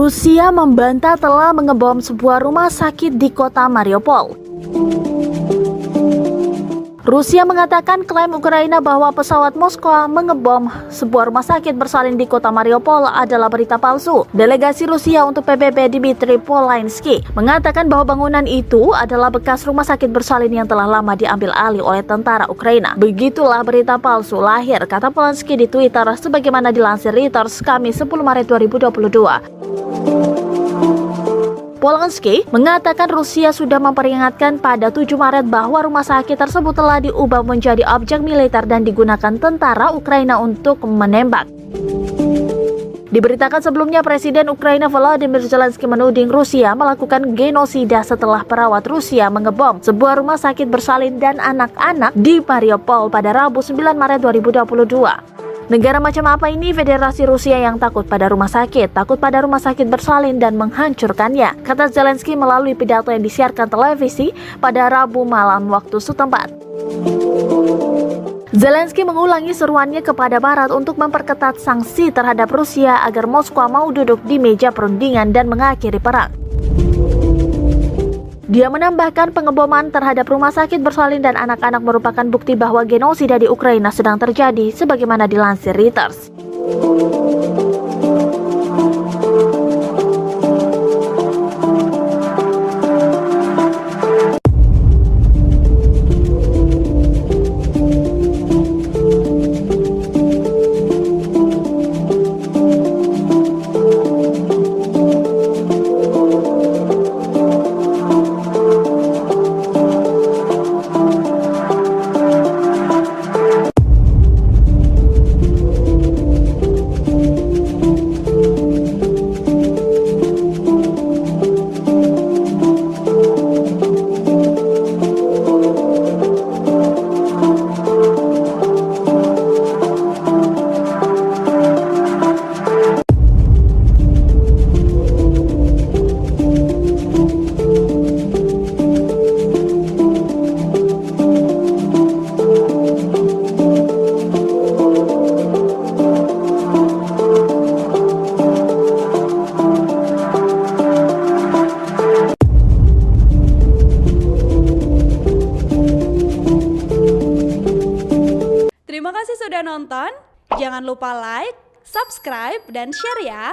Rusia membantah telah mengebom sebuah rumah sakit di kota Mariupol. Rusia mengatakan klaim Ukraina bahwa pesawat Moskwa mengebom sebuah rumah sakit bersalin di kota Mariupol adalah berita palsu. Delegasi Rusia untuk PBB Dmitry Polansky mengatakan bahwa bangunan itu adalah bekas rumah sakit bersalin yang telah lama diambil alih oleh tentara Ukraina. Begitulah berita palsu lahir, kata Polansky di Twitter, sebagaimana dilansir Reuters Kamis 10 Maret 2022. Polansky mengatakan Rusia sudah memperingatkan pada 7 Maret bahwa rumah sakit tersebut telah diubah menjadi objek militer dan digunakan tentara Ukraina untuk menembak. Diberitakan sebelumnya, Presiden Ukraina Volodymyr Zelensky menuding Rusia melakukan genosida setelah perawat Rusia mengebom sebuah rumah sakit bersalin dan anak-anak di Mariupol pada Rabu 9 Maret 2022. Negara macam apa ini Federasi Rusia yang takut pada rumah sakit bersalin dan menghancurkannya, kata Zelensky melalui pidato yang disiarkan televisi pada Rabu malam waktu setempat. Zelensky mengulangi seruannya kepada Barat untuk memperketat sanksi terhadap Rusia agar Moskwa mau duduk di meja perundingan dan mengakhiri perang. Dia menambahkan pengeboman terhadap rumah sakit bersalin dan anak-anak merupakan bukti bahwa genosida di Ukraina sedang terjadi, sebagaimana dilansir Reuters. Terima kasih sudah nonton, jangan lupa like, subscribe, dan share ya!